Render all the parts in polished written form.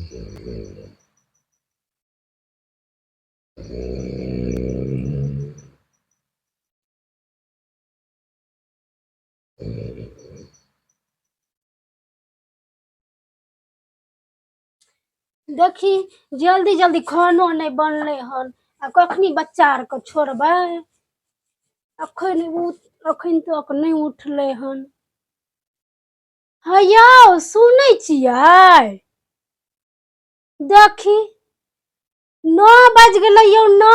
देखी जल्दी जल्दी खानो नहीं बनले हन आ कखनी बच्चा आर के छोड़बै अखन तक नहीं उठले हन। हैया सुनै छियै देखी 9 बज गेलै यौ 9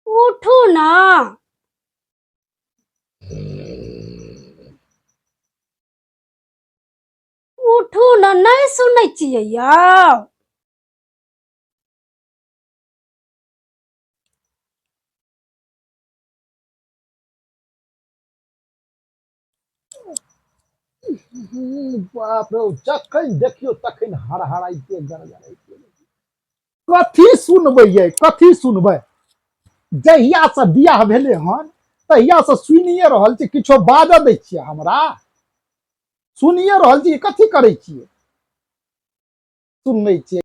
उठू ना उठू ना नहीं सुनै छियै यौ। बाप रे जखन देखियो तखन हड़हड़ाइते गड़गड़ाइते कथी सुनबै ये कथी सुनबै। जहिया से बियाह भेले हन तहिया से सुनिए रहल छी किछो बाजऽ दै छियै हमरा सुनिए रहल छी कथी करै छियै सुनै छियै।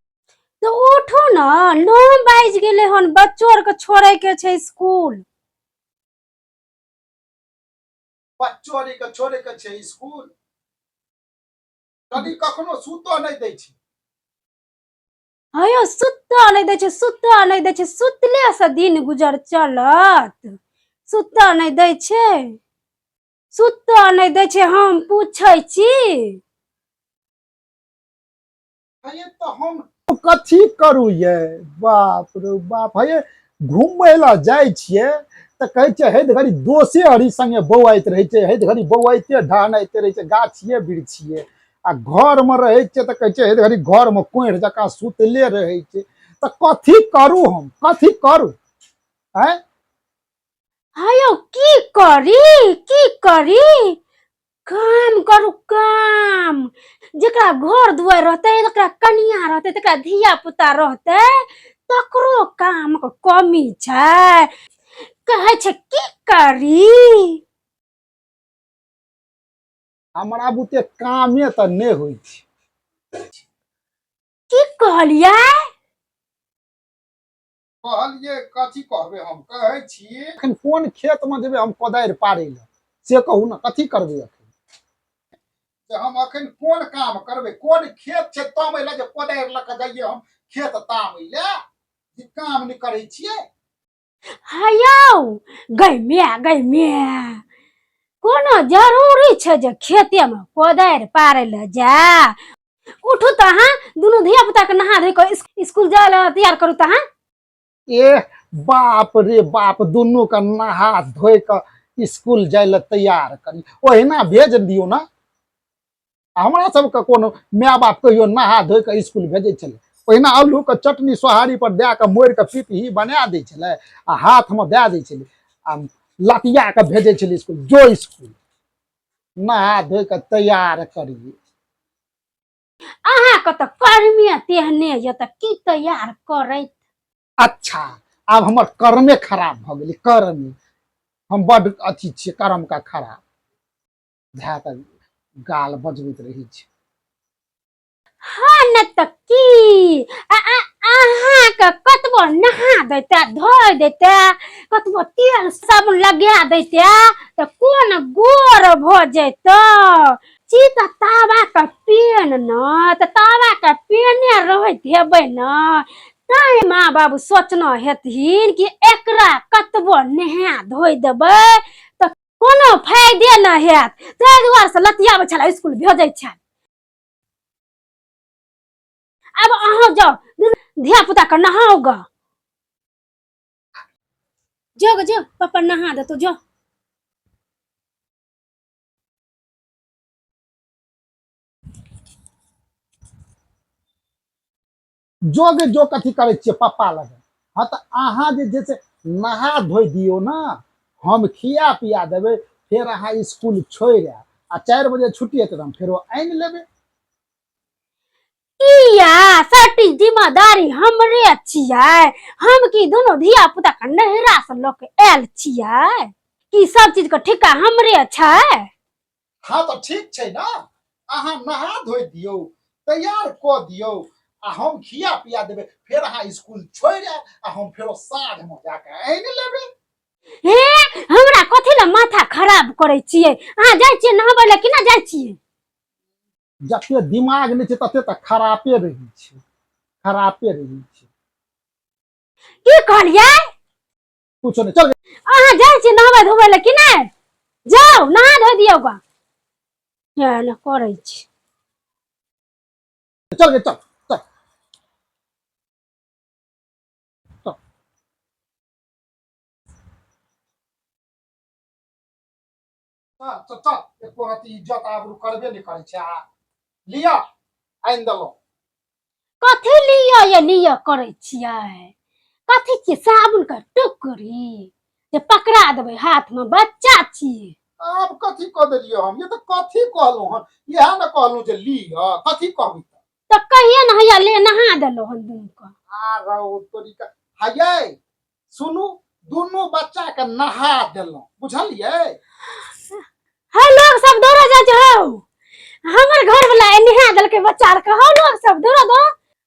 तो उठू ना 9 बज गेलै हन बच्चो आर के छोड़े के छै स्कूल। बच्चो के छोड़े के छै स्कूल कभी कखनो सुतो नहीं दै छी। हैयो सुता नहीं दै छै सुता नहीं दै छै सुतले से दिन गुजर चलत सुता नहीं दै छै सुता नहीं दै छै हम पूछै छी। तो हम कथी करू ये बाप रे बाप हे घूमय ला जाइ छियै तऽ कहै छै हे घड़ी दोषे हरी संगे बौआइत रहै छै हे घड़ी बौआइते ढहनाइते रहै छै गाछिए वृक्षिए आ घर में रहे छै तऽ कहै छै हे घड़ी घर में कोढ़ जकाँ सुतले रहै छै तऽ कथी करू हम कथी करू हैं। हैयो की करी काम करू काम जेकरा घर दुआर रहते तकरा कनिया रहते तकरा धिया पुता रहते तकरो काम के कमी छै कहै छै की करी। हमरा बुते कामे तऽ नहीं होइ छै। की कहलियै कहलिए कथी कहबे हम कहै छी एखन कोन खेत में जेबे हम कोदारि पाड़े ले से कहू ना कथी करबे अखन हम अखन कोन काम करबे कोन खेत छै तामे ले जे कोदारि ल के जाइए हम खेत तामे ले जे काम नहीं करे छिए। हैयो गै माय कोनो जरूरी छै जे खेते में कोदारि पाड़े ले जा उठू तो अहाँ दुनू धिया पुता के नहा धो के स्कूल जाए ला तैयार करू तो अहाँ। ए बाप रे बाप दुनू के नहा धोइ के स्कूल जाए ला तैयार करी ओहिना भेज दियो ना। हमरा सबके कोनो माय बाप कहियो नहा धोइ के स्कूल भेजे छले ओहिना आलू के चटनी सोहारी पर दे के मोड़ के पिपही बना दै छले आ हाथ में दे दै छले आ लतिया के भेजे छले स्कूल जो स्कूल नहा धोइ के तैयार करिए। अहाँ के तो कर्मे तेहने ये त की तैयार करैत। अच्छा अब हमर कर्मे खराब भ गेलै कर्मे हम बड़ अथी छियै कर्म का खराब भए तऽ गाल बजबैत रही छै। हाँ न त की अहाँ के कतबो नहा देते धो देते कतबो तेल साबुन लगा देते त कोन गोर भ जैतो ची त तावा के पेन न त तावा के पेने रहत हेबै न ताई माँ बाबू सोचना हेथिन कि एकरा कतबो नहा धोइ देबै त कोनो फायदे न हैत ताहि दुआरे से लतियाबै छले स्कूल भेजै छै। अब अहाँ जाओ धिया पुता के नहाओ ग जो पापा नहा दे तो जो। जो गे जो कथी करे छिए पप्पा लगे हाँ तो अहाँ जे से नहा धोइ दियो ना हम खिया पिया देवे फिर अहाँ स्कूल छोड़ आ 4 बजे छुट्टी हेतै हम फेरो आनि लेबै। किया सटी जिम्मेदारी हमरे छियै हम की दोनों धिया पुता के नहरा से ल के आयल छियै कि सब चीज के ठेका हमरे छै। हाँ तो ठीक छै ना अहाँ नहा धोइ दियो तैयार क दियौ आ हम खिया पिया देबै फेर अहाँ स्कूल छोड़ि आयब आ हम फेरो साँझ में जाके आनि लेबै। हे हमरा कथी ला माथा खराब करे छियै? अहाँ जाइ छियै नहाबै ला कि ना जाइ छियै? जते दिमाग नहीं छै तते तऽ खरापे रहै छै, खरापे रहै छै। की कहलियै? कुछो नहीं, चल अहाँ जाइ छियै नहाबै धोबै ला कि नहीं? जाउ नहा धो दियौ गा। ना करे छी। चल गे, चल चल चल चल चल चल, एको रति इज्जत आबरू करबे नहीं करै छै। लिया आनि देलहुँ। कथी लिया ये लिया करे छियै? कथी छियै साबुन का टुकड़ी जे पकड़ा देबै हाथ में? बच्चा छियै। आब कथी कह देलियै हम? ये तो कथी कहलहुँ हन? इएह ने कहलहुँ जे लिअ, कथी कहबै? तो कहिए न हैया ले नहा देलो हन दुनू का। आ रहो तोरी का। हयै सुनू, दुनू बच्चा के नहा देलहुँ, बुझलियै? है लोग सब दौड़ा जा जाओ। हमर घर वाला नहा देलकै बच्चा आर के। हौ लोग सब दौड़ा दो।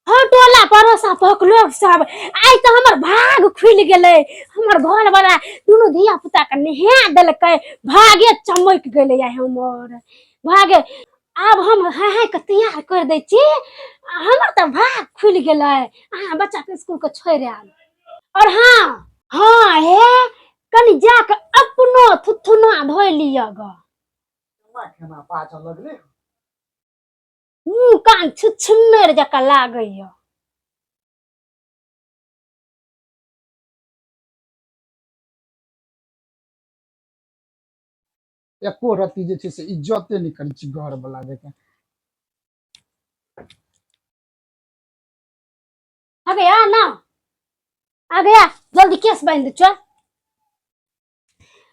हौ टोला पड़ोसा पक लोग सब। आई तो हमर भाग खुल गेलै। हमर घर वाला दुनू धिया पुता के नहा देलकै। भागे चमक गेलै आई हमर। भागे आब हम हाय के तैयार कर दै छी। हमर तो भाग खुल गेलै। अहाँ बच्चा के स्कूल के छोड़ आयल। और हाँ हे कनी जाके अपनो थुथुना धोइ लिया ग। केना बाजऽ लगलै? मुंह कान छुछुन्नर जका लागैया। एको रति जे छै से इज्जते नहीं करै छी घर वाला देखे। आ गया ना? आ गया? जल्दी केस बांध दे चल।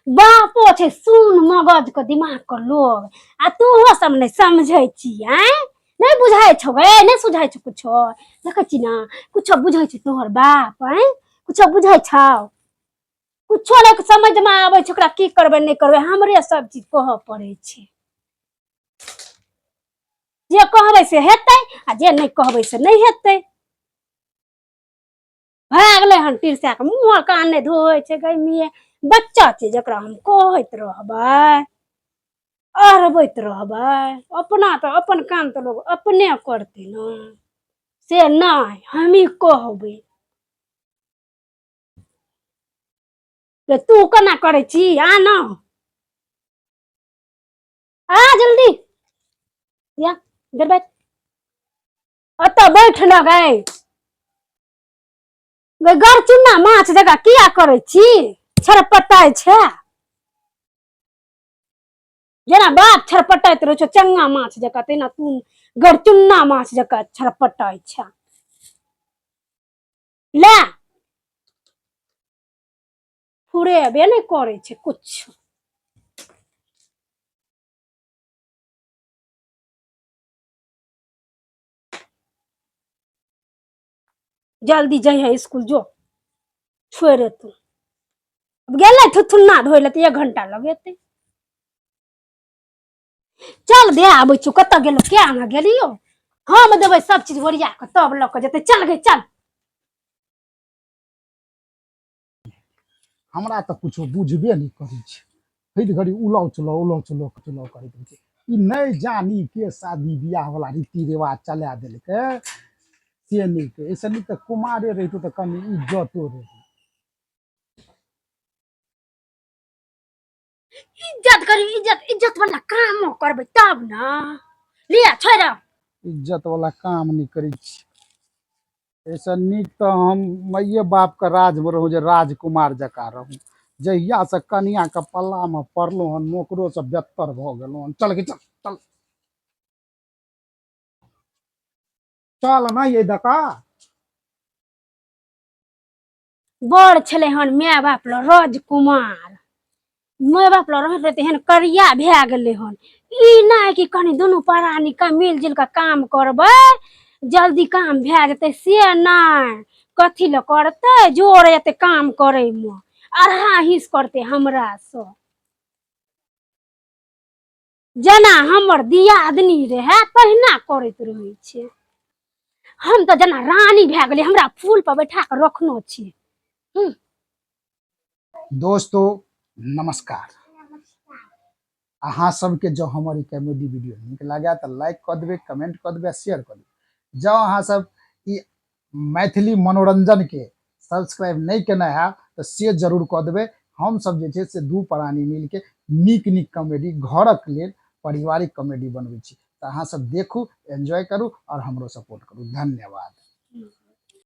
बापो छै सुन मगज के दिमाग के लोग। आ तूहो सब नहीं समझै छी हैं? नहीं बुझाइ छौ गे? नहीं सुझाइ छौ कुछो? देखे छी ना कुछो बुझै छै तोहर बाप हैं? कुछो बुझै छौ? कुछो नहीं समझ में आबै छै ओकरा की करबै नहीं करबै। हमरे सब चीज कहऽ पड़ै छै। जे कहबै से हेतै आ जे नहीं कहबै से नहीं हेतै। भागले हन तिरसा के मुंह कान नहीं धोइ छै गै मिये। बच्चा छै जकरा हम कहैत रहबै। अरबैत रहबै। अपना तो अपन काम तो लोग अपने करतै ना। से नहीं हमही कहबै। तू केना करै छी? आ ना आ जल्दी या इधर बैठ। ओतऽ बैठ न गै। गरचुन्ना माछ जकाँ किया करै छी? छरपटाइ छै। जेना बाप छरपटाइत रहै छौ चंगा माछ जकाँ तेना तू गरचुन्ना माछ जकाँ छरपटाइ छै। ला फुरेबे नहीं करै छै कुछ। जल्दी जइहे स्कूल जो। छोड़ तू गेलै थुथुन्ना धोइ ले तऽ 1 घंटा लगेतै। चल दे आबै छौ। कतऽ गेलो क्या ना गेलियो? हम देबै सब चीज ओरिया के तब लऽ के जेतै। चल गे चल। हमरा तऽ कुछो बुझबे नहीं करै छै। हर घड़ी उलाउ चलाउ करैत रहै छै। ई नहीं जानी के शादी बियाह वाला रीति रिवाज चला देलकै से नहीं के। ऐसे नहीं तो कुमारे रहितो तो कनी इज्जतो रहे। इज्जत करी इज्जत। इज्जत वाला काम करबै तब ना। लिया छोड़। इज्जत वाला काम नहीं करै छी। ऐसा नीक तो हम मैये बाप के राज में रहूं जे राजकुमार जकाँ रहूं। जहिया से कनिया के पल्ला में पड़लो हन नौकरो से बेहतर भ गेलो हन। चल गे चल चल चल ना ये दका। बड़ छलै हन माय बाप ल राजकुमार। माय बाप ल रहत रहते हन करिया भए गेलै हन। ई नहीं कि कनी दुनू प्राणी का मिल जुल के काम करबै जल्दी काम भए जेतै से नहीं। कथी ल करतै जोर एते काम करे में। अढ़ा हिस करतै हमरा सँ। जना हमर दियादनी रहे तहिना करैत रहै छै। हम तो जना रानी भए गेलै, हमरा फूल पर बैठा के रखनो छी। दोस्तों नमस्कार। अहाँ सबके जो हमारी कॉमेडी वीडियो नीक लागे तो लाइक कर देवे, कमेंट कर देवे, शेयर कर देवे। जो अहाँ सब ई मैथिली मनोरंजन के सब्सक्राइब नहीं केना है तो से जरूर कर देवे। हम सब जे छे से दू प्राणी मिल के नीक नीक कॉमेडी घरक लेल पारिवारिक कॉमेडी बनबै छी। तो अहाँ सब देखू, एंजॉय करू और हमरो सपोर्ट करू। धन्यवाद।